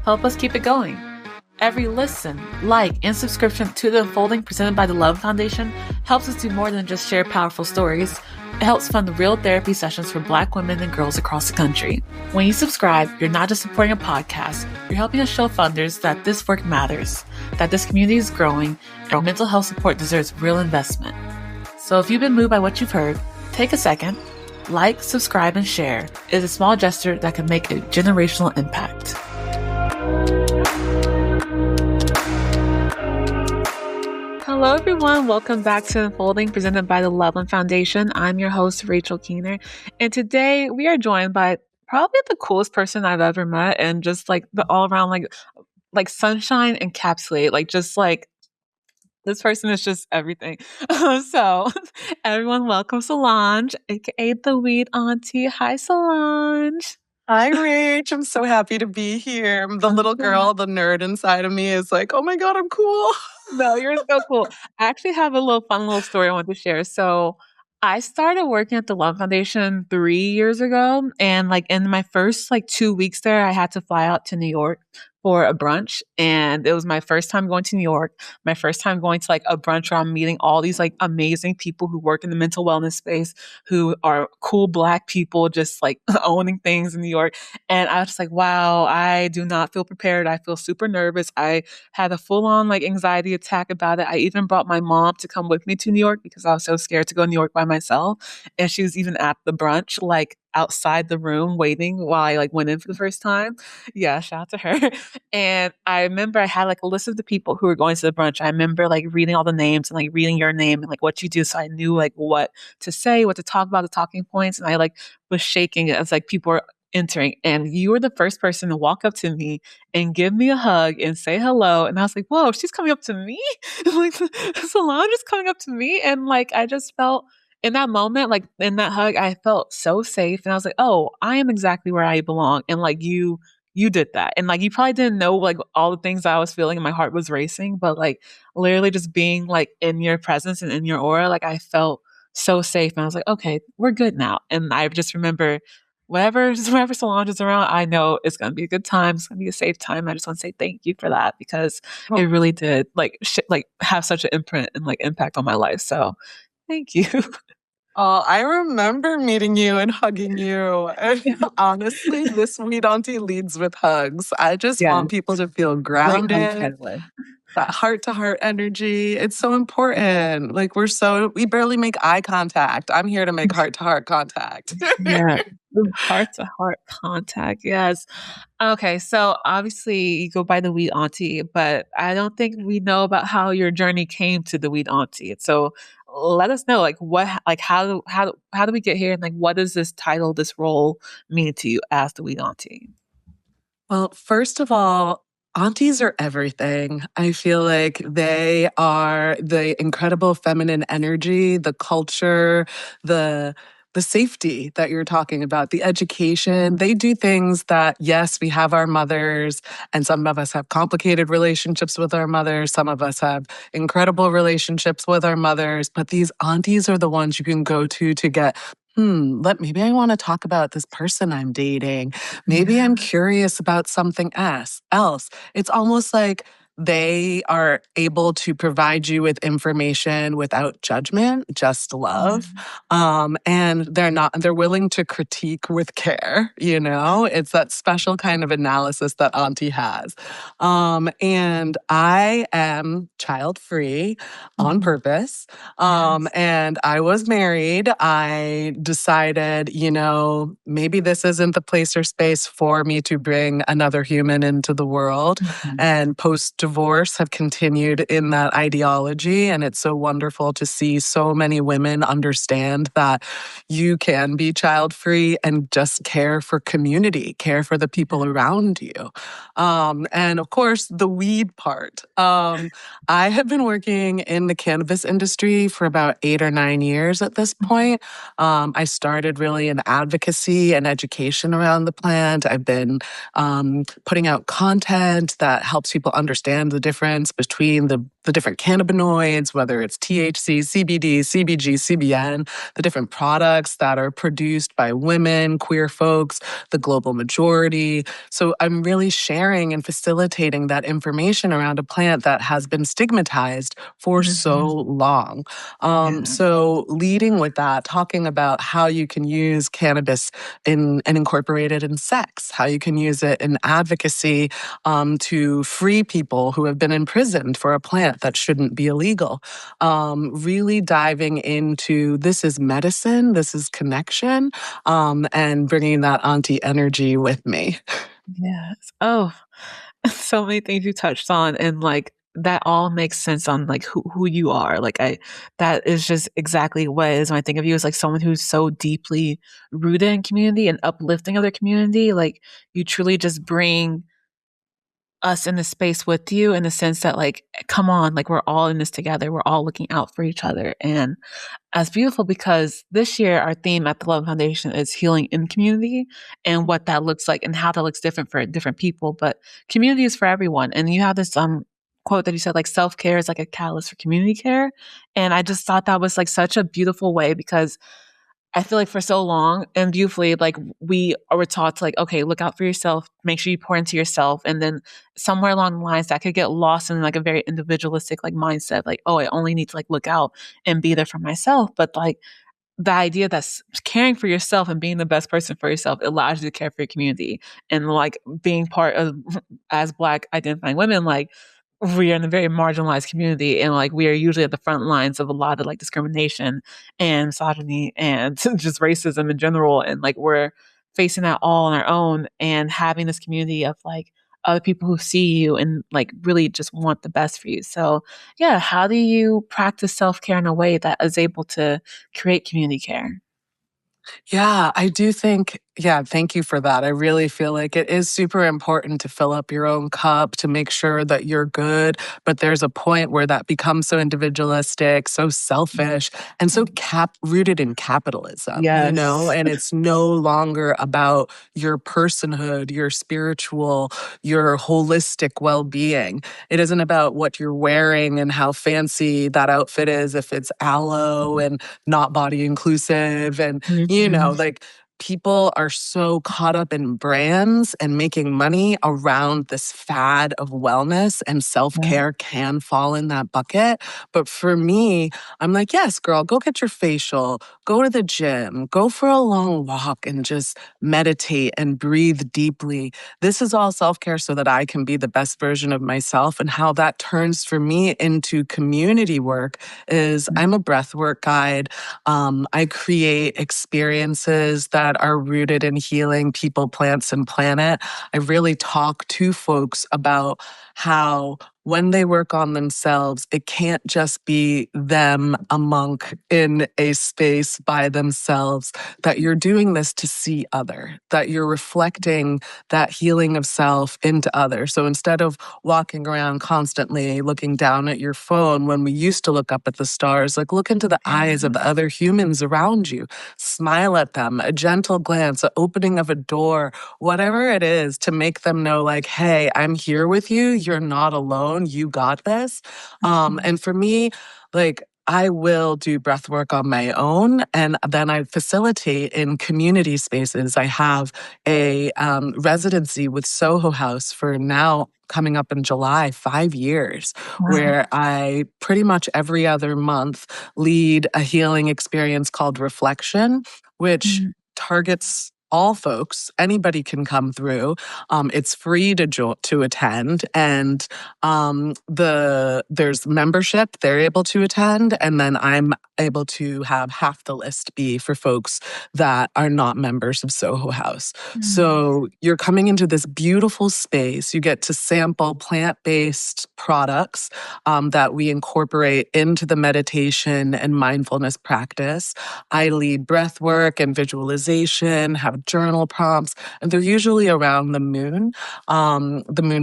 help us keep it going. Every listen, like, and subscription to The Unfolding presented by the Loveland Foundation helps us do more than just share powerful stories. It helps fund real therapy sessions for Black women and girls across the country. When you subscribe, you're not just supporting a podcast, you're helping us show funders that this work matters, that this community is growing, and our mental health support deserves real investment. So if you've been moved by what you've heard, take a second, like, subscribe, and share. It is a small gesture that can make a generational impact. Hello, everyone. Welcome back to Unfolding, presented by the Loveland Foundation. I'm your host, Rachel Keener, and today we are joined by probably the coolest person I've ever met, and just like the all-around like sunshine encapsulate, this person is just everything. So, everyone, welcome Solonje, aka the Weed Auntie. Hi, Solonje. Hi, Rach. I'm so happy to be here. The little girl, the nerd inside of me is like, oh my God, I'm cool. No, you're so cool. I actually have a fun little story I want to share. So I started working at the Love Foundation 3 years ago. And in my first 2 weeks there, I had to fly out to New York for a brunch. And it was my first time going to New York, my first time going to a brunch where I'm meeting all these amazing people who work in the mental wellness space, who are cool Black people just owning things in New York. And I was just like, wow, I do not feel prepared. I feel super nervous. I had a full-on anxiety attack about it. I even brought my mom to come with me to New York because I was so scared to go to New York by myself. And she was even at the brunch, outside the room waiting while I went in for the first time. Yeah, shout out to her. And I remember I had a list of the people who were going to the brunch. I remember reading all the names and reading your name and what you do. So I knew what to say, what to talk about, the talking points. And I was shaking as people were entering. And you were the first person to walk up to me and give me a hug and say hello. And I was like, whoa, she's coming up to me? Solonje is coming up to me. And I just felt in that moment, in that hug, I felt so safe. And I was like, oh, I am exactly where I belong. And you did that. And you probably didn't know all the things I was feeling and my heart was racing, but literally just being in your presence and in your aura, I felt so safe. And I was like, okay, we're good now. And I just remember whenever Solonje is around, I know it's going to be a good time. It's going to be a safe time. I just want to say thank you for that because it really did have such an imprint and impact on my life. So thank you. Oh, I remember meeting you and hugging you. And honestly, this Weed Auntie leads with hugs. I just want people to feel grounded. That heart-to-heart energy. It's so important. We barely make eye contact. I'm here to make heart-to-heart contact. Yeah. Heart-to-heart contact. Yes. Okay. So obviously you go by the Weed Auntie, but I don't think we know about how your journey came to the Weed Auntie. So let us know, how do we get here? And what does this title, this role mean to you as the Weed Auntie? Well, first of all, aunties are everything. I feel like they are the incredible feminine energy, the culture, the safety that you're talking about, the education. They do things that, yes, we have our mothers, and some of us have complicated relationships with our mothers. Some of us have incredible relationships with our mothers, but these aunties are the ones you can go to get maybe I want to talk about this person I'm dating. Maybe I'm curious about something else. It's almost like they are able to provide you with information without judgment, just love. And they're willing to critique with care, It's that special kind of analysis that Auntie has. And I am child-free on purpose. And I was married. I decided, maybe this isn't the place or space for me to bring another human into the world. And post-divorce have continued in that ideology. And it's so wonderful to see so many women understand that you can be child-free and just care for community, care for the people around you. And of course, the weed part. I have been working in the cannabis industry for about 8 or 9 years at this point. I started really in advocacy and education around the plant. I've been putting out content that helps people understand the difference between the the different cannabinoids, whether it's THC, CBD, CBG, CBN, the different products that are produced by women, queer folks, the global majority. So I'm really sharing and facilitating that information around a plant that has been stigmatized for so Mhm. long. Yeah. So leading with that, talking about how you can use cannabis in and incorporate it in sex, how you can use it in advocacy to free people who have been imprisoned for a plant that shouldn't be illegal. Really diving into this is medicine, this is connection, and bringing that auntie energy with me. Yes. Oh, so many things you touched on, and like that all makes sense on like who you are. Like I that is just exactly what it is when I think of you as like someone who's so deeply rooted in community and uplifting other community. Like you truly just bring us in the space with you in the sense that like come on, like we're all in this together. We're all looking out for each other. And that's beautiful because this year our theme at the Love Foundation is healing in community and what that looks like and how that looks different for different people. But community is for everyone. And you have this quote that you said like self-care is like a catalyst for community care. And I just thought that was like such a beautiful way because I feel like for so long and beautifully, like we were taught to like, okay, look out for yourself, make sure you pour into yourself. And then somewhere along the lines that could get lost in like a very individualistic like mindset, like, oh, I only need to like look out and be there for myself. But like the idea that caring for yourself and being the best person for yourself allows you to care for your community and like being part of as Black identifying women, like we are in a very marginalized community and like we are usually at the front lines of a lot of like discrimination and misogyny and just racism in general, and like we're facing that all on our own, and having this community of like other people who see you and like really just want the best for you. So yeah, how do you practice self-care in a way that is able to create community care? Yeah, I do think, yeah, thank you for that. I really feel like it is super important to fill up your own cup to make sure that you're good. But there's a point where that becomes so individualistic, so selfish, and so rooted in capitalism, you know? Yes. And it's no longer about your personhood, your spiritual, your holistic well being. It isn't about what you're wearing and how fancy that outfit is, if it's aloe and not body inclusive and Mhm. like people are so caught up in brands and making money around this fad of wellness, and self Yeah. care can fall in that bucket. But for me, I'm like, yes, girl, go get your facial, go to the gym, go for a long walk and just meditate and breathe deeply. This is all self care so that I can be the best version of myself. And how that turns for me into community work is I'm a breathwork guide. I create experiences that are rooted in healing people, plants, and planet. I really talk to folks about how when they work on themselves, it can't just be them, a monk in a space by themselves, that you're doing this to see other, that you're reflecting that healing of self into others. So instead of walking around constantly looking down at your phone when we used to look up at the stars, like look into the eyes of the Yes. other humans around you, smile at them, a gentle glance, an opening of a door, whatever it is to make them know, like, hey, I'm here with you. You're not alone. You got this. Mhm. And for me, like, I will do breath work on my own, and then I facilitate in community spaces. I have a residency with Soho House for now coming up in July, 5 years, Wow. where I pretty much every other month lead a healing experience called Reflection, which Mm. targets all folks. Anybody can come through. It's free to attend, and there's membership. They're able to attend, and then I'm able to have half the list be for folks that are not members of Soho House. Mm. So you're coming into this beautiful space. You get to sample plant-based products that we incorporate into the meditation and mindfulness practice. I lead breath work and visualization, have journal prompts, and they're usually around the moon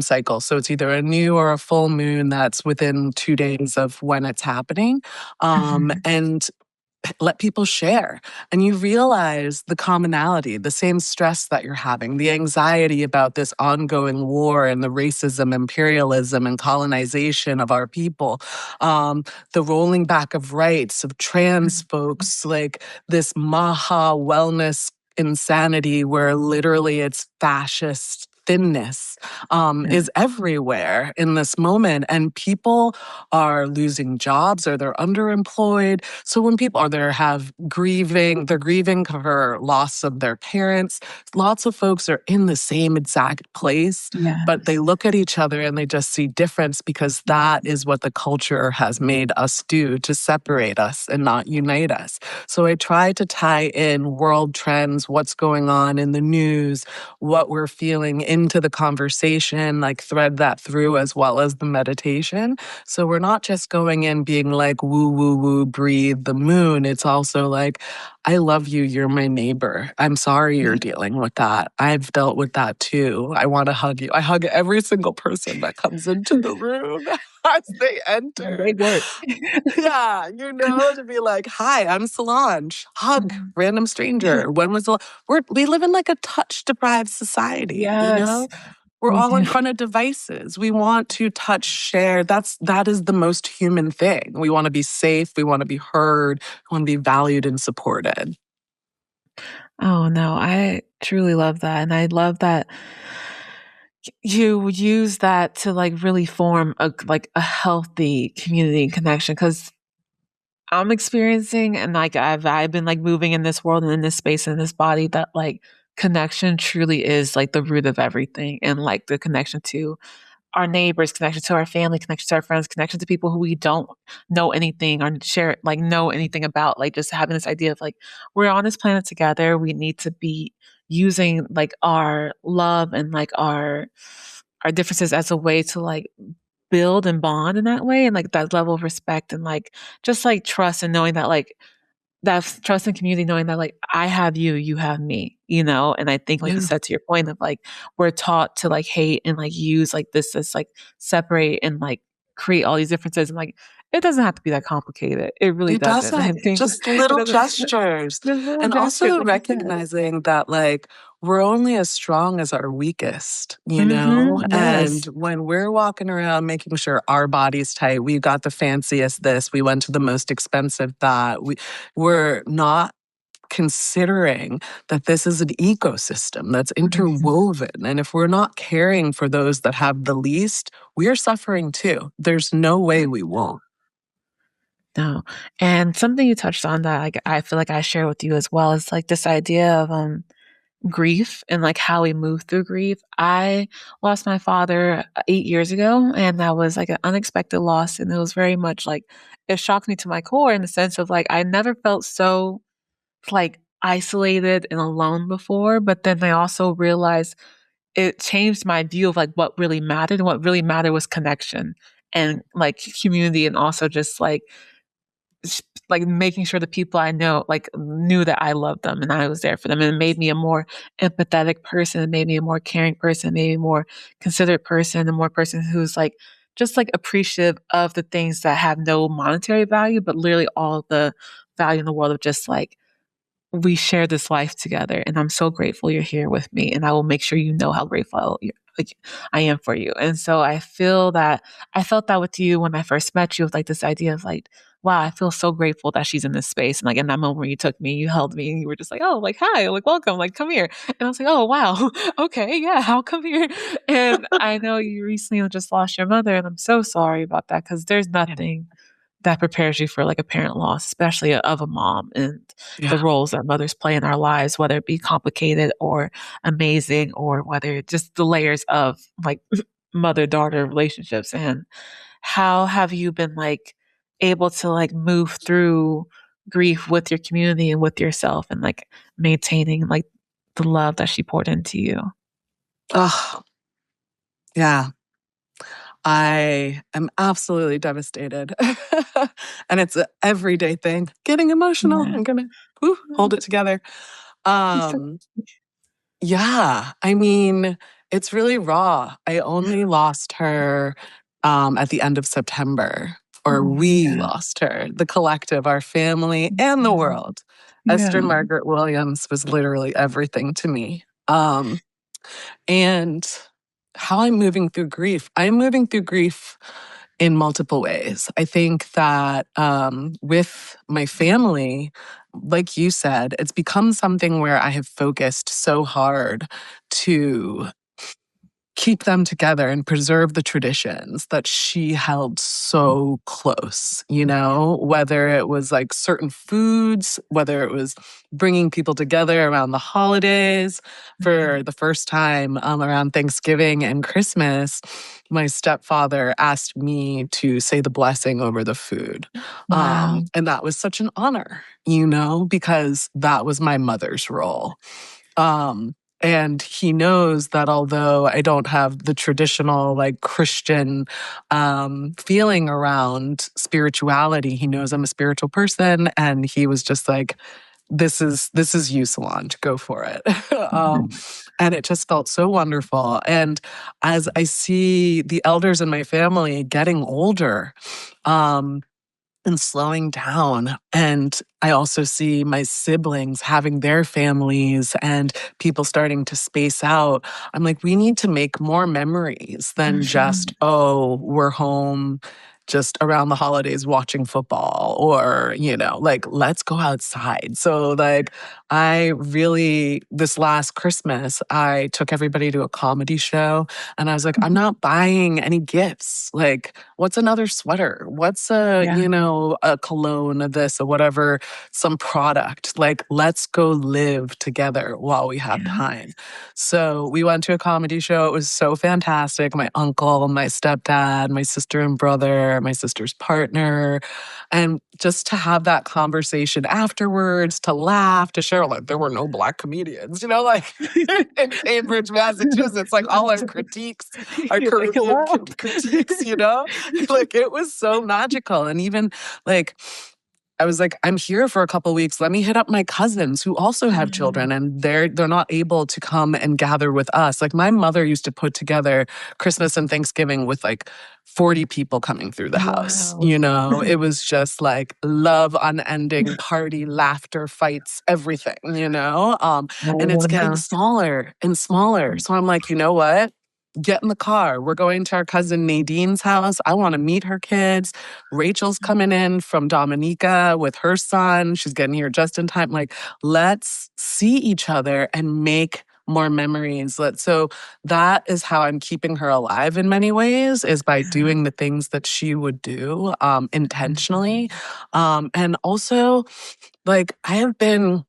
cycle. So it's either a new or a full moon that's within 2 days of when it's happening. Mhm. And let people share, and you realize the commonality, the same stress that you're having, the anxiety about this ongoing war and the racism, imperialism, and colonization of our people, the rolling back of rights of trans folks, like this maha wellness insanity where literally it's fascist thinness is everywhere in this moment. And people are losing jobs or they're underemployed. So when people are there have grieving, they're grieving for loss of their parents. Lots of folks are in the same exact place, but they Yes. look at each other and they just see difference because that is what the culture has made us do, to separate us and not unite us. So I try to tie in world trends, what's going on in the news, what we're feeling into the conversation, like thread that through as well as the meditation. So we're not just going in being like, woo, woo, woo, breathe the moon. It's also like, I love you. You're my neighbor. I'm sorry you're dealing with that. I've dealt with that too. I want to hug you. I hug every single person that comes into the room as they enter. Great work. Yeah, to be like, hi, I'm Solange. Hug, random stranger. When was the we live in like a touch deprived society, Yes, We're we all do. in front of devices. We want to touch, share. That is the most human thing. We want to be safe, we want to be heard, we want to be valued and supported. Oh, no, I truly love that, and I love that you use that to, like, really form a healthy community connection. Because 'cause I'm experiencing and, like, I've been, like, moving in this world and in this space, in this body that, like, connection truly is, like, the root of everything, and, like, the connection to our neighbors, connection to our family, connection to our friends, connection to people who we don't know anything or know anything about. Like just having this idea of like, we're on this planet together. We need to be using like our love and like our differences as a way to like build and bond in that way and like that level of respect and like just like trust and knowing that like that's trust and community, knowing that, like, I have you, you have me, you know? And I think, like you Yeah. said, to your point of, like, we're taught to, like, hate and, like, use, like, this, like, separate and, like, create all these differences, and, like, it doesn't have to be that complicated. It really It doesn't. I doesn't. think Just it little doesn't. gestures. There's little And gestures, also like you said. recognizing that, like, we're only as strong as our weakest, Mhm. And Yes. when we're walking around making sure our body's tight, we got the fanciest this, we went to the most expensive that, we're not considering that this is an ecosystem that's Mhm. interwoven. And if we're not caring for those that have the least, we're suffering too. There's no way we won't. No. And something you touched on that, like, I feel like I share with you as well is, like, this idea of, grief and like how we move through grief. I lost my father 8 years ago, and that was like an unexpected loss. And it was very much like it shocked me to my core in the sense of like I never felt so like isolated and alone before. But then I also realized it changed my view of like what really mattered. And what really mattered was connection and like community, and also just like making sure the people I know like knew that I loved them and I was there for them. And it made me a more empathetic person, it made me a more caring person, maybe a more considerate person, a more person who's like just like appreciative of the things that have no monetary value, but literally all the value in the world of just like we share this life together, and I'm so grateful you're here with me, and I will make sure you know how grateful like I am for you. And so I feel that I felt that with you when I first met you, with like this idea of like, wow, I feel so grateful that she's in this space. And like in that moment where you took me, you held me, and you were just like, oh, like hi, like welcome, like come here. And I was like, oh wow, okay, yeah, I'll come here. And I know you recently just lost your mother, and I'm so sorry about that because there's Yeah. nothing that prepares you for like a parent loss, especially of a mom and the Yeah. roles that mothers play in our lives, whether it be complicated or amazing, or whether just the layers of like mother daughter relationships. And how have you been like able to like move through grief with your community and with yourself and like maintaining like the love that she poured into you? Oh, yeah. I am absolutely devastated. And it's an everyday thing. Getting emotional. Yeah. I'm gonna hold it together. Um, yeah, I mean, it's really raw. I only lost her at the end of September. or Oh, we yeah. lost her, the collective, our family, and the Yeah. world. Esther Yeah. Margaret Williams was literally everything to me. And how I'm moving through grief. I'm moving through grief in multiple ways. I think that with my family, like you said, it's become something where I have focused so hard to keep them together and preserve the traditions that she held so close, whether it was like certain foods, whether it was bringing people together around the holidays. For the first time around Thanksgiving and Christmas, my stepfather asked me to say the blessing over the food. Wow. And that was such an honor, because that was my mother's role. And he knows that although I don't have the traditional like Christian feeling around spirituality, he knows I'm a spiritual person, and he was just like, "This is you, Solonje. Go for it." And it just felt so wonderful. And as I see the elders in my family getting older, um, and slowing down. And I also see my siblings having their families and people starting to space out. I'm like, we need to make more memories than just, Mhm. oh, we're home just around the holidays watching football, or, like, let's go outside. So, like, I really, this last Christmas, I took everybody to a comedy show, and I was like, I'm not buying any gifts. Like, what's another sweater? What's Yeah. a cologne of this or whatever, some product. Like, let's go live together while we have Yeah. time. So we went to a comedy show. It was so fantastic. My uncle, my stepdad, my sister and brother, my sister's partner. And just to have that conversation afterwards, to laugh, to share, like, there were no Black comedians, like in Cambridge, Massachusetts, like all our critiques, our You're like, Caribbean "Hello?" critiques, like it was so magical. And even like, I was like, I'm here for a couple weeks. Let me hit up my cousins who also have Mhm. children, and they're not able to come and gather with us. Like, my mother used to put together Christmas and Thanksgiving with like 40 people coming through the house. Wow. It was just like love, unending party, laughter, fights, everything, All and it's one getting house. smaller and smaller. So I'm like, you know what? Get in the car. We're going to our cousin Nadine's house. I want to meet her kids. Rachel's coming in from Dominica with her son. She's getting here just in time. Like, let's see each other and make more memories. So that is how I'm keeping her alive in many ways, is by Yeah. doing the things that she would do intentionally. Mhm. And also, like, I have been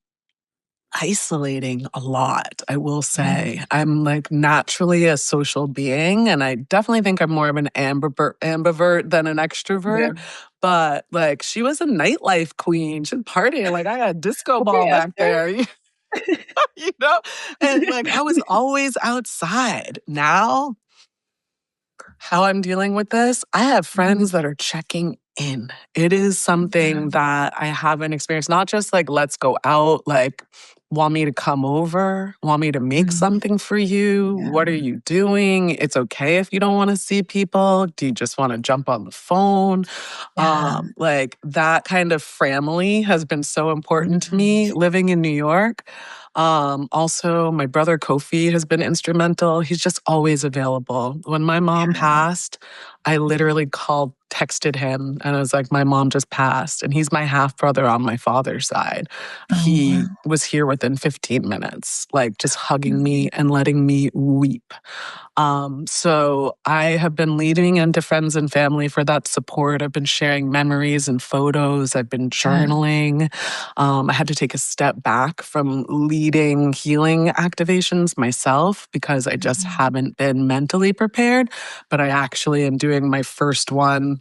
isolating a lot, I will Mhm. say. I'm like naturally a social being, and I definitely think I'm more of an ambivert than an Yeah. extrovert. But like, she was a nightlife queen. She'd party like I got a disco ball Okay, back Esther. there, you know? And like, I was always outside. Now, how I'm dealing with this, I have Mhm. friends that are checking in. It is something Yeah. that I haven't experienced, not just like, let's go out, like, want me to come over, want me to make Mhm. something for you. Yeah. What are you doing? It's okay if you don't want to see people. Do you just want to jump on the phone? Yeah. Like, that kind of family has been so important to Mhm. me living in New York. Also, my brother Kofi has been instrumental. He's just always available. When my mom Yeah. passed, I literally texted him, and I was like, my mom just passed. And he's my half brother on my father's side. Oh, He wow. was here within 15 minutes, like just hugging Mhm. me and letting me weep. So I have been leading into friends and family for that support. I've been sharing memories and photos. I've been Yeah. journaling. I had to take a step back from leading healing activations myself because I just Mhm. haven't been mentally prepared. But I actually am doing my first one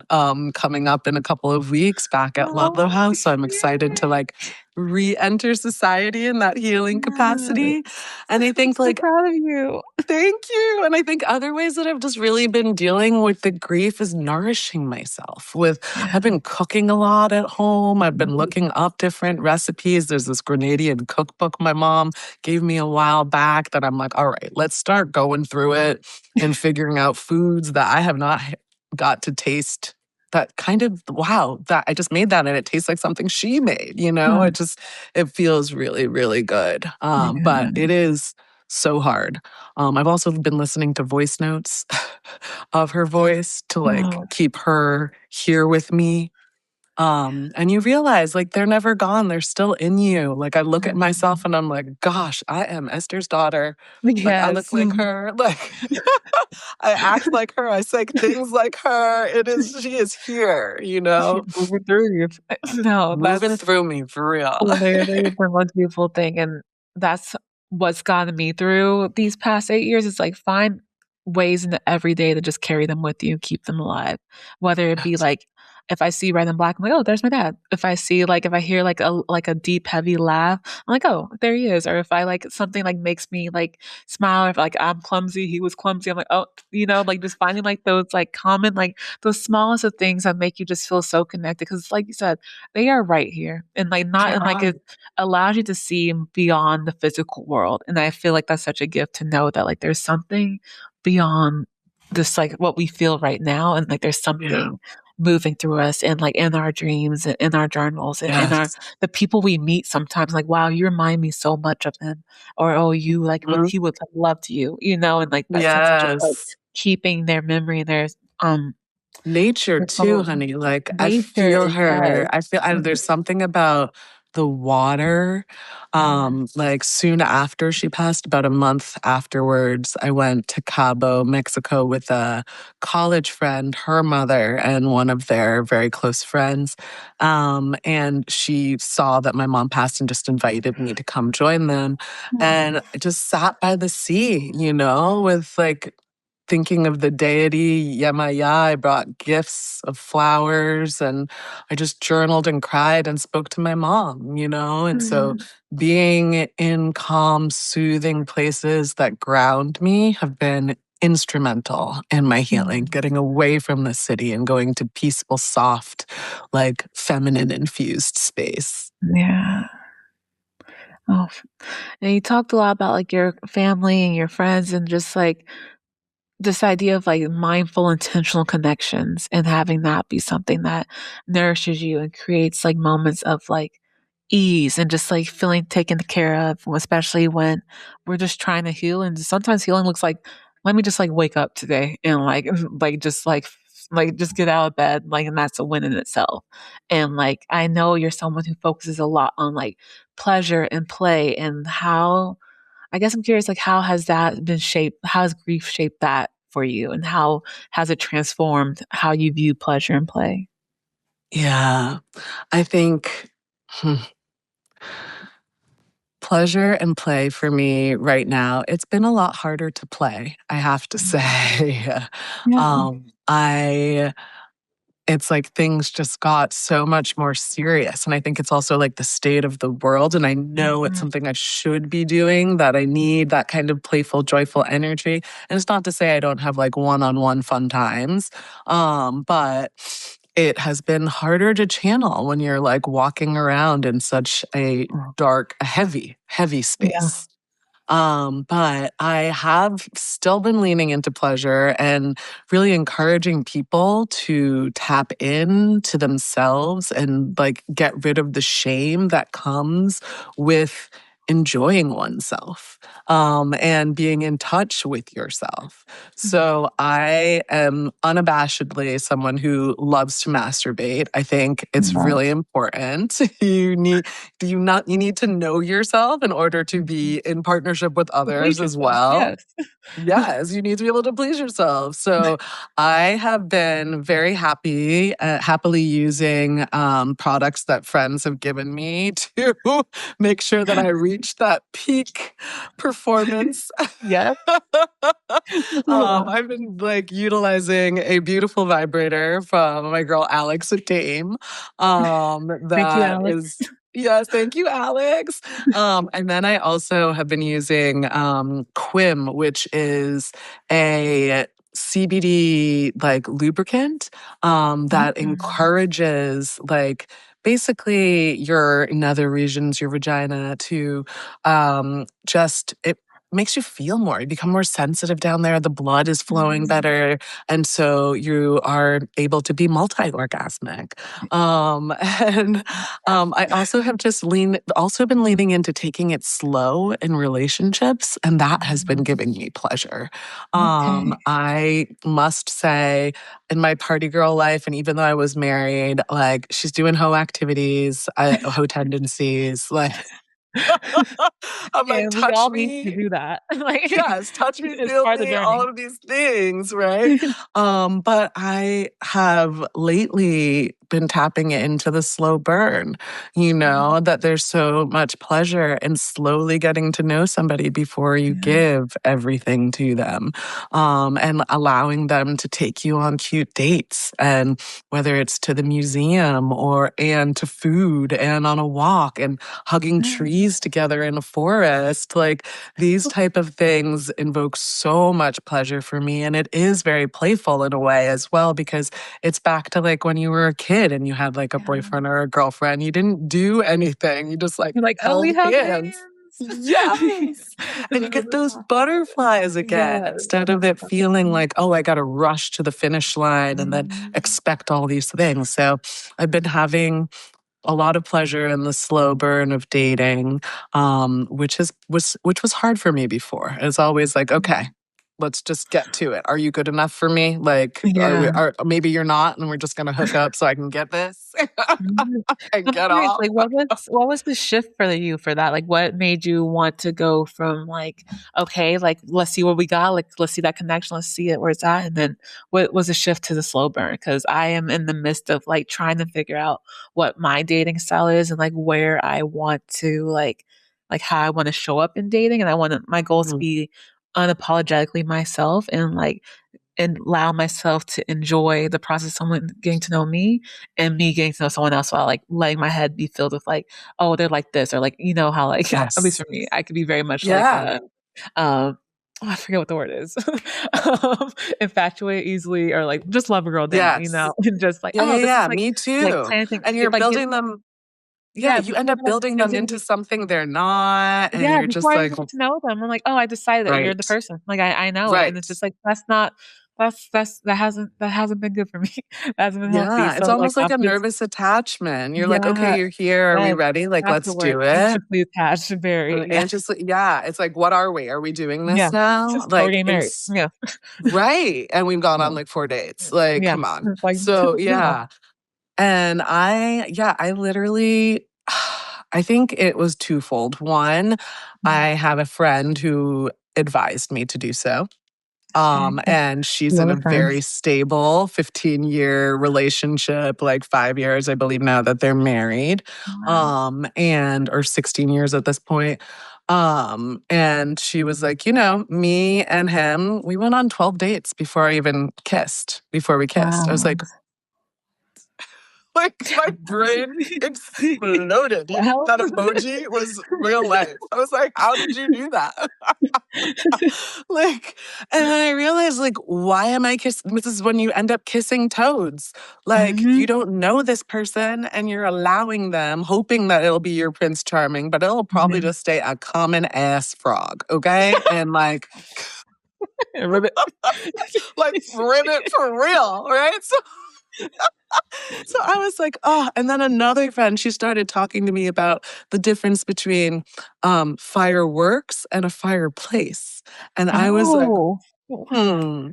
coming up in a couple of weeks back at Ludlow Oh, House. So I'm excited to yay. like re-enter society in that healing capacity. Yes. And I I'm think so like, proud of you. thank you. And I think other ways that I've just really been dealing with the grief is nourishing myself with, Yeah. I've been cooking a lot at home. I've been looking up different recipes. There's this Grenadian cookbook my mom gave me a while back that I'm like, all right, let's start going through it and figuring out foods that I have not got to taste that kind of, wow, that I just made that and it tastes like something she made, you know? Oh, It feels really, really good. But yeah. it is so hard. I've also been listening to voice notes of her voice to like Oh, keep her here with me. And you realize like they're never gone. They're still in you. Like I look at myself mhm. and I'm like, gosh, I am Esther's daughter. Like I look Yes. like her. Like I act like her. I say things like her. She is here, you know, Moving through you. No, moving that's through me for real. literally the most beautiful thing, and that's what's gotten me through these past 8 years. It's like find ways in the everyday to just carry them with you, keep them alive. Whether it be Yes. like if I see red and black, I'm like, oh, there's my dad. If I hear like a deep, heavy laugh, I'm like, oh, there he is. Or if I like something like makes me like smile, or if like I'm clumsy, he was clumsy. I'm like, oh, like just finding like those like common like those smallest of things that make you just feel so connected. Because like you said, they are right here and like not They and like are. it allows you to see beyond the physical world, and I feel like that's such a gift to know that like there's something beyond this like what we feel right now, and like there's Yeah. something moving through us and like in our dreams and in our journals and in our Yes. the people we meet sometimes like wow, you remind me so much of him, or oh, you like what Mhm. he would have loved you, and like that sense of just like Yes. keeping their memory and their um Nature their too, whole honey. Like I nature. feel Yes. her. There's something about the water. Like soon after she passed, about a month afterwards, I went to Cabo, Mexico with a college friend, her mother, and one of their very close friends. And she saw that my mom passed and just invited me to come join them. And I just sat by the sea, with like thinking of the deity Yemaya. I brought gifts of flowers and I just journaled and cried and spoke to my mom. And so Mm. being in calm, soothing places that ground me have been instrumental in my healing, Mm. getting away from the city and going to peaceful, soft, like feminine infused space. Yeah. Oh, and you talked a lot about like your family and your friends and just like this idea of like mindful, intentional connections and having that be something that nourishes you and creates like moments of like ease and just like feeling taken care of, especially when we're just trying to heal. And sometimes healing looks like, let me just like wake up today and like, like just get out of bed. Like, and that's a win in itself. And like, I know you're someone who focuses a lot on like pleasure and play and how I guess I'm curious, like, how has that been shaped? How has grief shaped that for you? And how has it transformed how you view pleasure and play? Yeah, I think. Pleasure and play for me right now, it's been a lot harder to play, I have to say. Yeah. I It's like things just got so much more serious, and I think it's also like the state of the world, and I know it's Mhm. something I should be doing, that I need that kind of playful, joyful energy, and it's not to say I don't have, like, one-on-one fun times, but it has been harder to channel when you're, like, walking around in such a dark, heavy, heavy Yeah. space. But I have still been leaning into pleasure and really encouraging people to tap in to themselves and like get rid of the shame that comes with enjoying oneself, and being in touch with yourself. Mhm. So I am unabashedly someone who loves to masturbate. I think it's really Yes. important. You need to know yourself in order to Mhm. be in partnership with To others please as yourself. well. Yes. Yes, you need to be able to please yourself. So I have been very happily using products that friends have given me to make sure that I reach that peak performance. Yes. I've been like utilizing a beautiful vibrator from my girl Alex at Dame. Thank you, That Alex. is Yes, thank you, Alex. And then I also have been using Quim, which is a CBD like lubricant that Mm. encourages like basically your nether regions, your vagina to just it. makes you feel more. You become more sensitive down there. The blood is flowing Mhm. better. And so you are able to be multi-orgasmic. And I also have also been leaning into taking it slow in relationships, and that has been giving me pleasure. Okay. I must say, in my party girl life, and even though I was married, like she's doing hoe activities, hoe tendencies, like I'm like, And we all touch need to me. do that. Like, Yes, touch me, it's feel part of the me, journey. all of these things, right? But I have lately been tapping into the slow burn, Mhm. that there's so much pleasure in slowly getting to know somebody before you Yeah. give everything to them, and allowing them to take you on cute dates, and whether it's to the museum and to food and on a walk and hugging Yeah. trees together in a forest, like these type of things invoke so much pleasure for me, and it is very playful in a way as well, because it's back to like when you were a kid and you had like a Yeah. boyfriend or a girlfriend. You didn't do anything. You just like You're like, "Oh, we held have hands. hands." Yes. And you get those butterflies again Yes. instead of it feeling like, oh, I got to rush to the finish line and then Mhm. expect all these things. So I've been having a lot of pleasure in the slow burn of dating, which was hard for me before. It's always like, okay, let's just get to it. Are you good enough for me? Like, Yeah. are maybe you're not, and we're just gonna hook up so I can get this Mhm. and I'm get curious, off. like, what was the shift for you for that? Like, what made you want to go from, like, "Okay, like, let's see what we got, like, let's see that connection, let's see it where it's at," and then what was the shift to the slow burn? Because I am in the midst of, like, trying to figure out what my dating style is and, like, where I want to, like, how I wanna show up in dating, and I wanna my goal is to Mm. be unapologetically myself and allow myself to enjoy the process of someone getting to know me and me getting to know someone else while like letting my head be filled with like, oh, they're like this, or like, how like at least Yes. for me, I could be very much like Yeah. um I forget what the word is. Infatuate easily or like just love a girl down, Yes. and just like, Yeah, oh, yeah, this is yeah. Me like too. planting And you're get like get building them. Yeah, yeah, you end before up like building them getting into something they're not, and yeah, you're before just I like, even get to know them, I'm like, "Oh, I decided that you're the right, person." Like, I know it, and right. it's just like, that hasn't been good for me. That hasn't been healthy, Yeah, it's so, like, almost like a after this nervous attachment. You're like, okay, yeah, you're here. Are we yes, ready? Like, that's let's the word, do it. anxiously attached, very, And yes. anxiously, yeah, it's like, what are we? Are we doing Yeah. this now? Just we're Like, getting married. Yeah. right. And we've gone Yeah. on like 4 dates. Like, Yeah. come on. It's like, So, yeah. yeah. And I literally, I think it was twofold. One, Mhm. I have a friend who advised me to do so. Okay, good. And she's Love in a a friend. very stable 15-year relationship, like 5 years, I believe now that they're married. Wow. And or 16 years at this point. And she was like, me and him, we went on 12 dates before I even kissed, before we kissed. I was Wow. like my brain exploded. Well That emoji was real life. I was like, how did you do that? Like, and then I realized, like, why am I kissing? This is when you end up kissing toads. Like, you Mhm. don't know this person and you're allowing them, hoping that it'll be your Prince Charming, but it'll probably Yeah. just stay a common ass frog. Okay. And Ribbit. like, ribbit for real. Right. So I was like, oh, and then another friend, she started talking to me about the difference between fireworks and a fireplace. And I was like, Oh. hmm.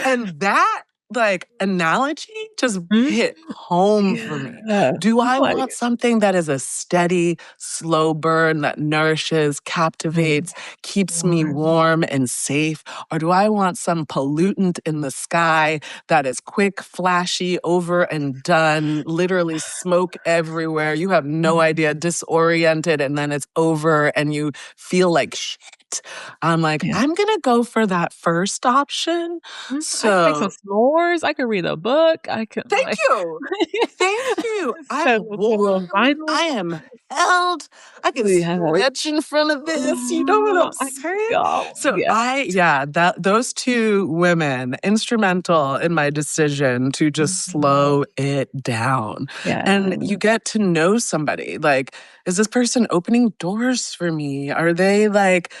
And that like analogy just Mhm. hit home for me. Yeah. Do I'm I like, want something that is a steady, slow burn that nourishes, mm, captivates, keeps me warm. warm and safe? Or do I want some pollutant in the sky that is quick, flashy, over and done, literally smoke everywhere? You have no idea, Mhm. disoriented, and then it's over and you feel like shit. I'm like, Yeah. I'm gonna go for that first option. I could make some So s'mores, I could read a book, I could, thank like you. Thank you. I'm set with a little warm. vinyl. I am held. I can Yes. stretch in front of this. You know what I'm I saying? go, So yeah. that those two women instrumental in my decision to just Mhm. slow it down. And Yeah. you get to know somebody. Like, is this person opening doors for me? Are they like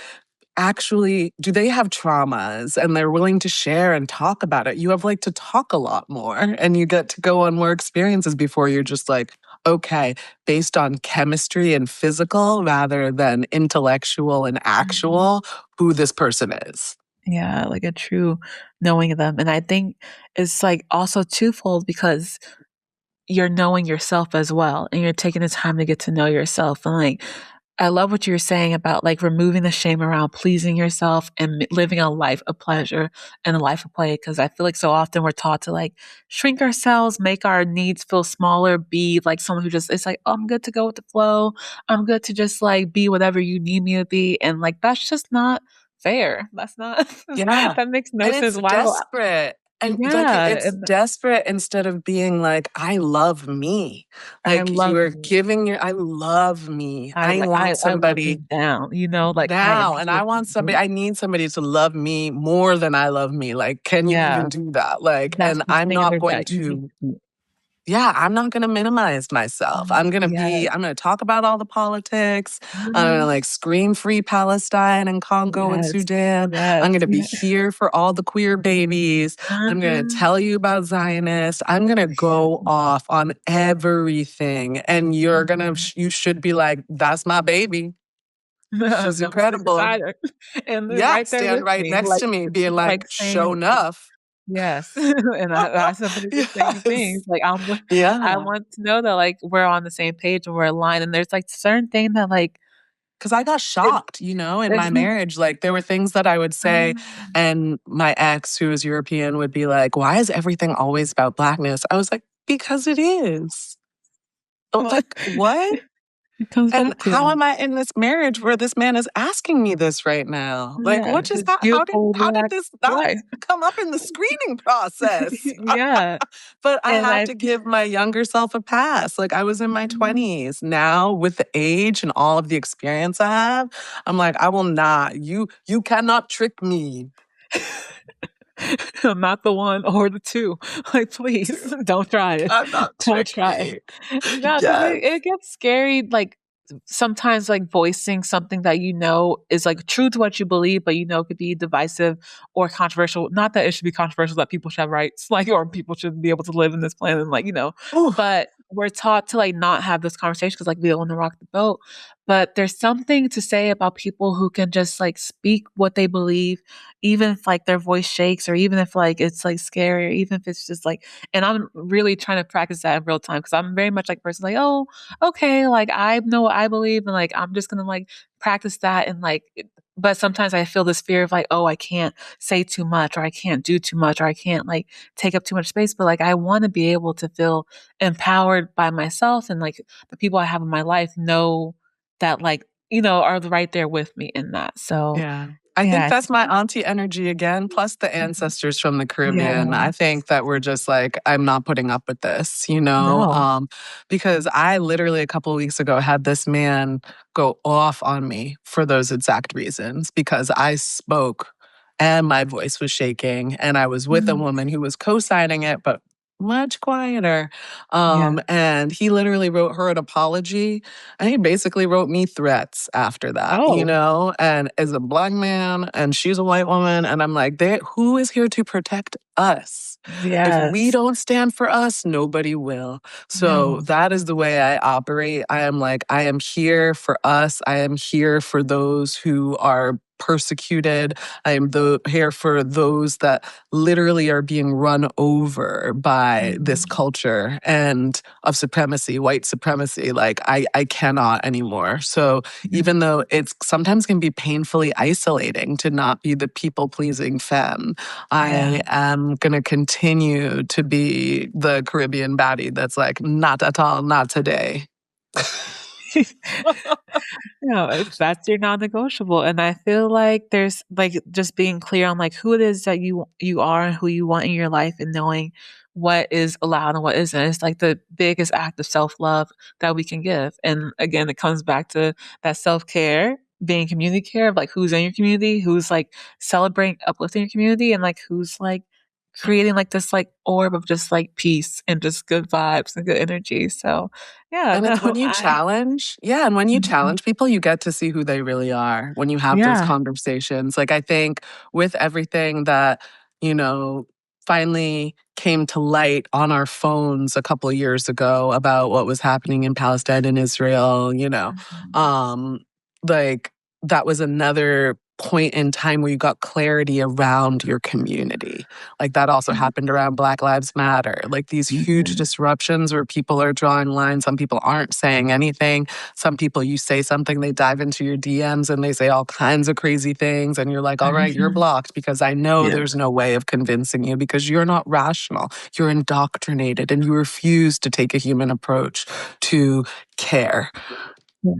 actually, do they have traumas and they're willing to share and talk about it? You have like to talk a lot more and you get to go on more experiences before you're just like, okay, based on chemistry and physical rather than intellectual and Mhm. actual, who this person is. Yeah, like a true knowing them. And I think it's like also twofold because you're knowing yourself as well and you're taking the time to get to know yourself. And like, I love what you were saying about like removing the shame around pleasing yourself and living a life of pleasure and a life of play. Cause I feel like so often we're taught to like shrink ourselves, make our needs feel smaller, be like someone who just, it's like, oh, I'm good to go with the flow. I'm good to just like be whatever you need me to be. And like, that's just not fair. That's not, Yeah. that makes no And sense. it's Why do I, desperate. And like yeah. it's And desperate instead of being like, I love me. I Like love you're me. giving your, I love me. I I like want I love me somebody down, you know, like I am now. And here I for want somebody, you. I need somebody to love me more than I love me. Like, can you Yeah, even do that? Like, that's and the I'm not standard going that you need to to meet. yeah, I'm not gonna minimize myself. Yes. I'm gonna talk about all the politics. I'm gonna Mhm. like scream free Palestine and Congo and Yes. Sudan. Yes. I'm gonna be Yeah. here for all the queer babies. I'm gonna Mhm. tell you about Zionists. I'm gonna go off on everything. And Mhm. you should be like, that's my baby. I'm She's gonna sit incredible. beside her and they're Yeah, right there stand with right me, next to me, being like like, show saying enough. yes. And I simply the same things. Yes. Like I Yeah. want to know that like we're on the same page and we're aligned and there's like certain thing that like 'Cause I got it, shocked, you know, in my it's marriage, like, there were things that I would say, and my ex, who was European, would be like, "Why is everything always about Blackness?" I was like, "Because it is." well, Like, "What? it comes And back to how that. am I in this marriage where this man is asking me this right now? Like, Yeah, what just his beautiful how did black this not wife. come up in the screening process?" Yeah, But I and have I to give my younger self a pass. Like, I was in my mhm. 20s. Now, with the age and all of the experience I have, I'm like, I will not. You cannot trick me I'm not the one or the 2. Like, please, to don't try it. cannot Don't trick try it. me. No, 'cause Yes. it gets scary, like, sometimes, like, voicing something that you know is, like, true to what you believe, but you know could be divisive or controversial. Not that it should be controversial that people should have rights, like, or people should be able to live in this planet, like, Ooh, but we're taught to, like, not have this conversation because like, we don't wanna rock the boat. But there's something to say about people who can just, like, speak what they believe, even if, like, their voice shakes or even if, like, it's, like, scary or even if it's just, like and I'm really trying to practice that in real time because 'cause I'm very much like a person like, "Oh, okay, like, I know what I believe, and, like, I'm just gonna, like, practice that," and, like but sometimes I feel this fear of, like, "Oh, I can't say too much, or I can't do too much, or I can't, like, take up too much space," but, like, I wanna be able to feel empowered by myself and, like, the people I have in my life know that, like, are right there with me in that, so, yeah. I yeah, think I that's think my auntie energy again, plus the mhm. ancestors from the Yeah. Caribbean. I think that we're just like, I'm not putting up with this, you know? No. Because I literally a couple of weeks ago had this man go off on me for those exact reasons because I spoke and my voice was shaking and I was with a Mhm. woman who was co-signing it, but much quieter. Yeah. And he literally wrote her an apology and he basically wrote me threats after that, you Oh, know? And as a black man and she's a white woman, and I'm like, who is here to protect us? If we yes. don't stand for us, nobody will. So No. that is the way I operate. I am like, I am here for us. I am here for those who are persecuted. I am here for those that literally are being run over by this Mhm. culture and of supremacy, white supremacy. Like I cannot anymore. So Yeah. even though it's sometimes can be painfully isolating to not be the people pleasing femme, Yeah. I am gonna continue to be the Caribbean baddie that's like, not at all, not today. No, that's your non-negotiable, and I feel like there's, like, just being clear on, like, who it is that you are and who you want in your life and knowing what is allowed and what isn't. It's, like, the biggest act of self-love that we can give, and, again, it comes back to that self-care, being community care of, like, who's in your community, who's, like, celebrating, uplifting your community, and, like, who's, like, creating like this like orb of just like peace and just good vibes and good energy. So yeah, And no, it's when you I challenge, yeah, and when you Mhm. challenge people, you get to see who they really are when you have those Yeah. conversations. Like, I think with everything that, you know, finally came to light on our phones a couple of years ago about what was happening in Palestine and Israel, Mhm. um, like that was another point in time where you got clarity around your community. Like that also Yeah. happened around Black Lives Matter. Like these huge Mhm. disruptions where people are drawing lines. Some people aren't saying anything. Some people, you say something, they dive into your DMs and they say all kinds of crazy things. And you're like, all right, you're Mhm. blocked because I know Yeah. there's no way of convincing you because you're not rational. You're indoctrinated and you refuse to take a human approach to care. Yeah.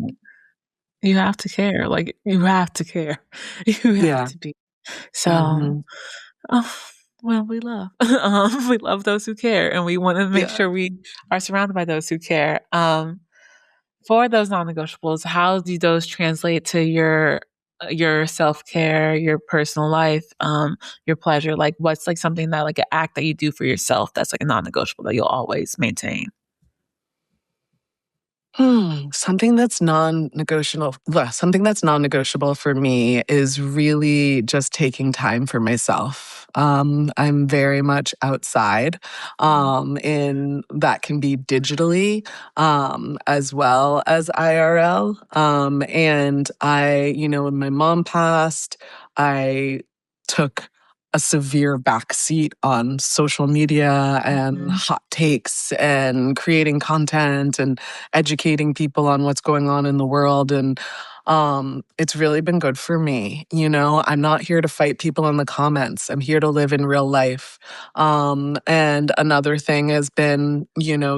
You have to care. Like you have to care. You have Yeah. to be. So, Hmm. oh, well, we love we love those who care, and we want to make Yeah. sure we are surrounded by those who care. For those non-negotiables, how do those translate to your self-care, your personal life, your pleasure? Like, what's like something that like an act that you do for yourself that's like a non-negotiable that you'll always maintain? Something that's non-negotiable. Something that's non-negotiable for me is really just taking time for myself. I'm very much outside, and that can be digitally, as well as IRL. And when my mom passed, I took a severe backseat on social media and Mhm. hot takes and creating content and educating people on what's going on in the world. And it's really been good for me. I'm not here to fight people in the comments. I'm here to live in real life. And another thing has been,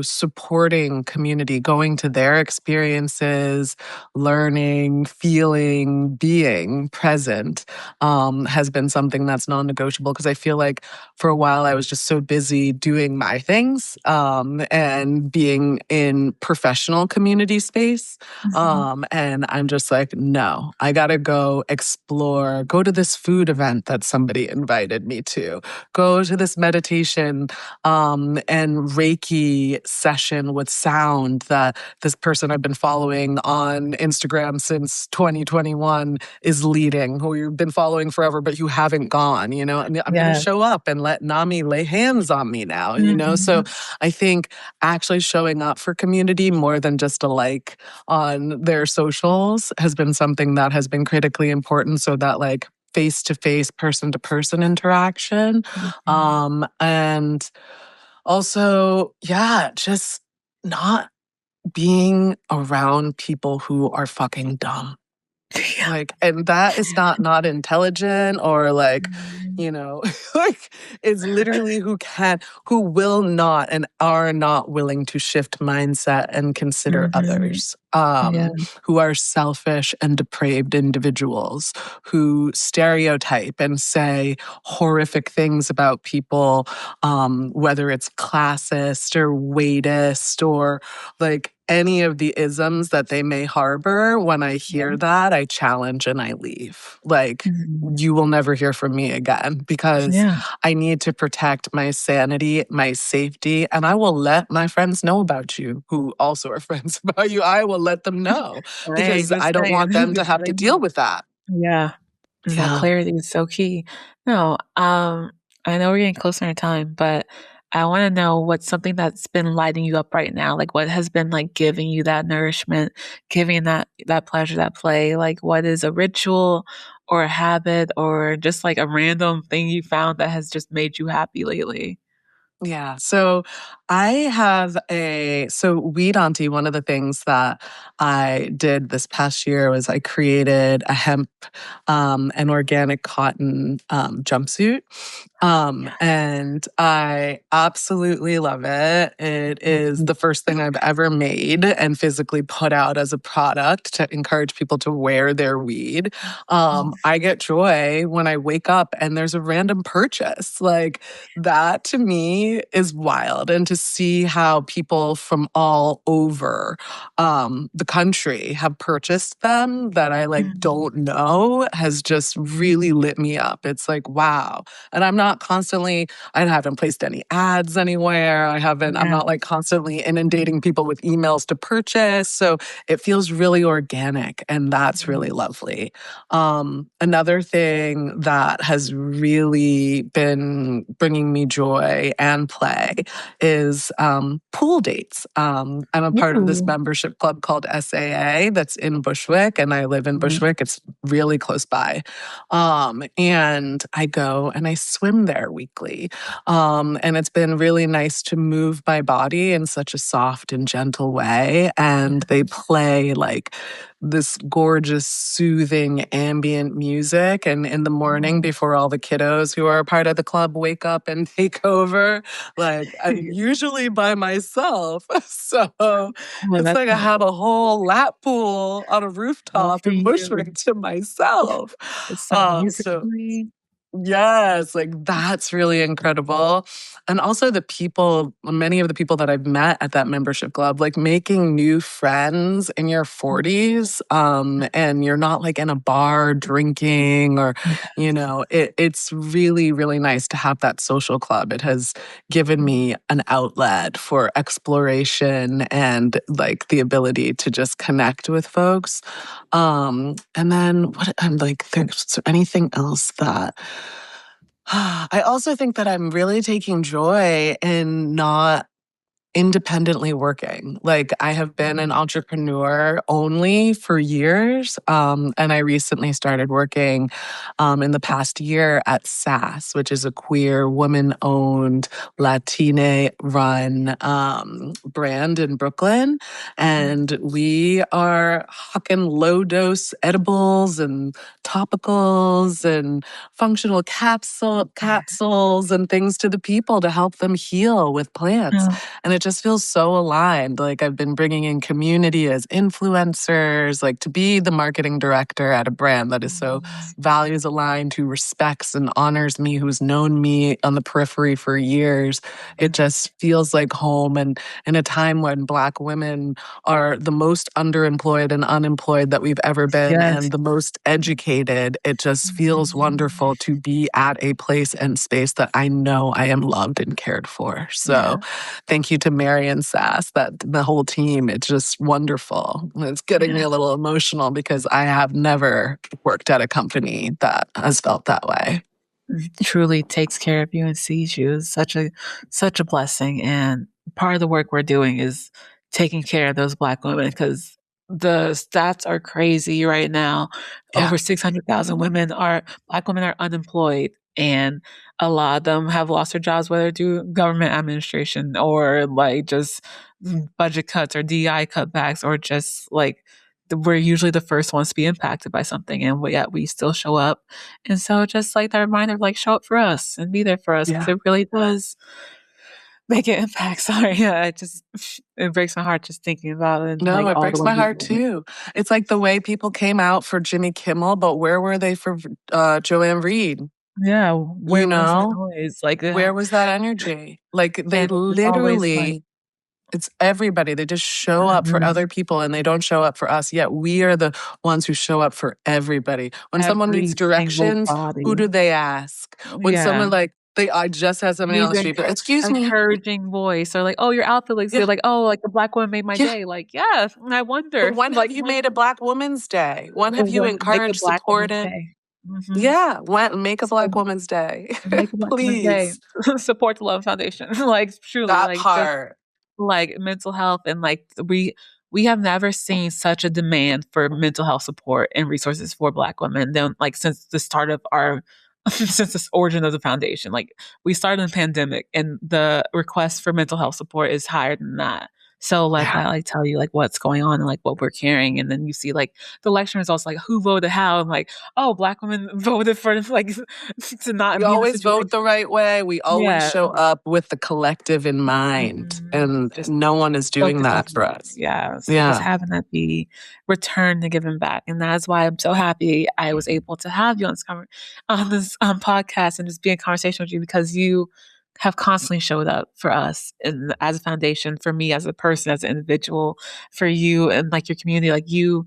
supporting community, going to their experiences, learning, feeling, being present, has been something that's non-negotiable because I feel like for a while I was just so busy doing my things, and being in professional community space. Mhm. And I'm just like, no, I gotta go explore, go to this food event that somebody invited me to, go to this meditation, and Reiki session with sound that this person I've been following on Instagram since 2021 is leading, who you've been following forever, but you haven't gone, and I'm going to Yes. show up and let Nami lay hands on me now, So Mhm. I think actually showing up for community more than just a like on their socials has been something that has been critically important so that like face to face, person to person interaction. Mhm. And also, yeah, just not being around people who are fucking dumb. Yeah. Like, and that is not intelligent or like, Mhm. you know, like it's literally who will not and are not willing to shift mindset and consider Mhm. others. Yeah. Who are selfish and depraved individuals who stereotype and say horrific things about people, whether it's classist or weightist or like any of the isms that they may harbor. When I Yeah. hear that, I challenge and I leave. Like, Mhm. you will never hear from me again because Yeah. I need to protect my sanity, my safety, and I will let my friends know about you who also are friends about you. I will let them know Hey, because I just don't saying. want them to Just have to letting you deal know. with that. Yeah. That Yeah. clarity is so key. No, I know we're getting closer in time, but I want to know what's something that's been lighting you up right now. Like what has been like giving you that nourishment, giving that pleasure, that play. Like what is a ritual or a habit or just like a random thing you found that has just made you happy lately? Yeah. So Weed Auntie, one of the things that I did this past year was I created a hemp, and organic cotton, jumpsuit. Yeah. And I absolutely love it. It is Mhm. the first thing I've ever made and physically put out as a product to encourage people to wear their weed. I get joy when I wake up and there's a random purchase. Like that to me is wild. And to see how people from all over the country have purchased them that I like Mhm. don't know has just really lit me up. It's like, wow. And I haven't placed any ads anywhere. I'm Yeah. not like constantly inundating people with emails to purchase. So it feels really organic, and that's really Mhm. lovely. Another thing that has really been bringing me joy and play is pool dates. I'm a part of this Ooh. membership club called SAA that's in Bushwick, and I live in Mhm. Bushwick. It's really close by. And I go and I swim there weekly. And it's been really nice to move my body in such a soft and gentle way. And they Yes. play like this gorgeous, soothing ambient music. And in the morning, Oh. before all the kiddos who are a part of the club wake up and take over, like I'm usually by myself. So Well, it's that's like I have a whole lap pool on a all rooftop for in you. Bushwick to myself. With some music So playing. yes, like that's really incredible. And also many of the people that I've met at that membership club, like making new friends in your 40s, and you're not like in a bar drinking or, Yes. it's really, really nice to have that social club. It has given me an outlet for exploration and like the ability to just connect with folks. And then what I'm like, there's anything else that I also think that I'm really taking joy in not independently working. Like I have been an entrepreneur only for years. And I recently started working in the past year at SAS, which is a queer, woman owned, Latine run brand in Brooklyn. And we are hawking low dose edibles and topicals and functional capsules and things to the people to help them heal with plants. Oh, And it just feels so aligned. Like I've been bringing in community as influencers, like to be the marketing director at a brand that is so mhm. values aligned, who respects and honors me, who's known me on the periphery for years. It just feels like home. And in a time when Black women are the most underemployed and unemployed that we've ever been Yes. and the most educated, it just feels Mhm. wonderful to be at a place and space that I know I am loved and cared for. So Yeah. thank you to Mary and Sass, that the whole team. It's just wonderful. It's getting me Yeah. a little emotional because I have never worked at a company that has felt that way. Truly takes care of you and sees you is such a blessing. And part of the work we're doing is taking care of those Black women because the stats are crazy right now. Yeah. Over 600,000 Black women are unemployed, and a lot of them have lost their jobs, whether due government administration or like just budget cuts or DI cutbacks, or just like we're usually the first ones to be impacted by something, and yet we still show up. And so just like that reminder, like show up for us and be there for us because Yeah. it really does make an impact. Sorry, yeah, it breaks my heart just thinking about it and No, like it all the breaks my ones you're heart doing. too. It's like the way people came out for Jimmy Kimmel, but where were they for Joanne Reed? Yeah, You where was that know, noise? Like, where was that energy? Like they and it's just always like, literally, it's everybody. They just show up for mhm, other people and they don't show up for us. Yet we are the ones who show up for everybody. When someone needs every single directions, who body. do they ask? When Yeah. someone I just had somebody on Needs the street, but excuse me. encouraging voice or like, "Oh, your outfit looks Yeah, good." Like, "Oh, like the Black woman made my yeah. day." Like, "Yeah, I wonder." But when have Like, you made a Black Woman's Day? When have you when make a encouraged, Black woman's supported? day. Mhm. Yeah, make a So Black Woman's Day, make a Black woman's day. please. Support the Love Foundation. Like, truly, That like, just part. like mental health and like we have never seen such a demand for mental health support and resources for Black women than like since the start of our since the origin of the foundation. Like we started in the pandemic and the request for mental health support is higher than that. So let Yeah. that like tell you like what's going on and like what we're carrying. And then you see like the election results, like who voted how, and like, oh, Black women voted for like to not We be in the always situation. vote the right way. We always Yeah. show up with the collective in mind, Mhm. and Just no one is doing focus on that for me. us. Yeah, so just Yeah. having that be returned and given back, and that's why I'm so happy I was able to have you on this podcast and just be in conversation with you because you have constantly showed up for us and as a foundation, for me as a person, as an individual, for you and like your community. Like you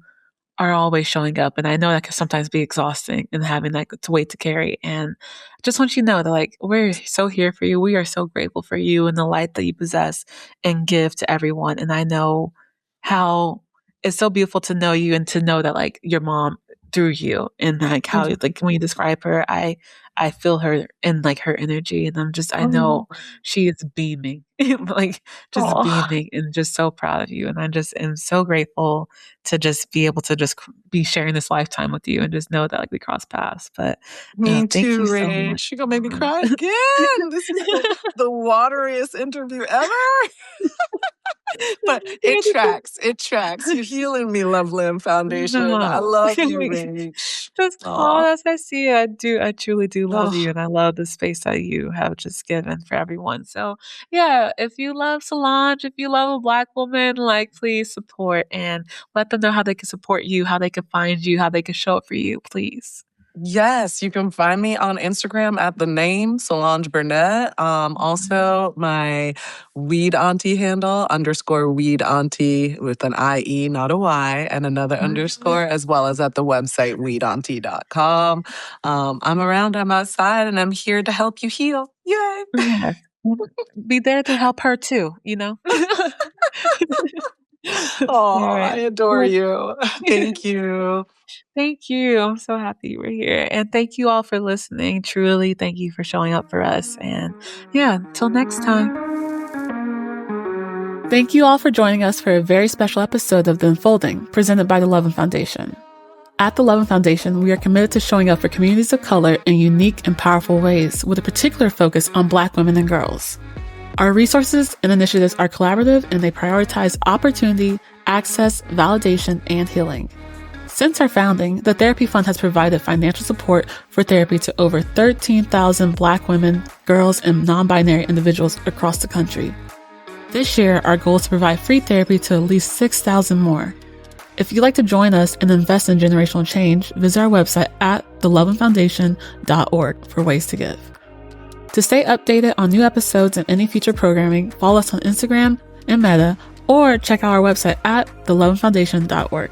are always showing up. And I know that can sometimes be exhausting and having like to weight to carry. And I just want you to know that like we're so here for you. We are so grateful for you and the light that you possess and give to everyone. And I know how it's so beautiful to know you and to know that like your mom through you and like how like when you describe her, I feel her and like her energy and I Oh, know she is beaming, like just oh, beaming and just so proud of you. And I just am so grateful to just be able to just be sharing this lifetime with you and just know that like we cross paths. But me thank too, you so Rach. much. She gonna make me Yeah. cry again. This is the wateriest interview ever. But it tracks. It tracks. You're healing me, Loveland Foundation. I No. love you, Rach. Just call Oh, as I see it. I do. I truly do love you, oh, and I love the space that you have just given for everyone. So, yeah, if you love Solange, if you love a Black woman, like please support and let them know how they can support you, how they can find you, how they can show up for you. Please. yes, you can find me on Instagram at the name Solonje Burnett. Also, my weed auntie handle _weed auntie with an IE, not a Y, and another underscore, as well as at the website weedauntie.com. I'm around, I'm outside, and I'm here to help you heal. Yay! Yes. Be there to help her too. You know. All Oh, I right. adore Well, you. Thank you. thank you. I'm so happy you were here. And thank you all for listening. Truly, thank you for showing up for us. And yeah, until next time. Thank you all for joining us for a very special episode of The Unfolding, presented by the Loveland Foundation. At the Loveland Foundation, we are committed to showing up for communities of color in unique and powerful ways, with a particular focus on Black women and girls. Our resources and initiatives are collaborative and they prioritize opportunity, access, validation, and healing. Since our founding, the Therapy Fund has provided financial support for therapy to over 13,000 Black women, girls, and non-binary individuals across the country. This year, our goal is to provide free therapy to at least 6,000 more. If you'd like to join us and invest in generational change, visit our website at thelovelandfoundation.org for ways to give. To stay updated on new episodes and any future programming, follow us on Instagram and Meta, or check out our website at thelovelandfoundation.org.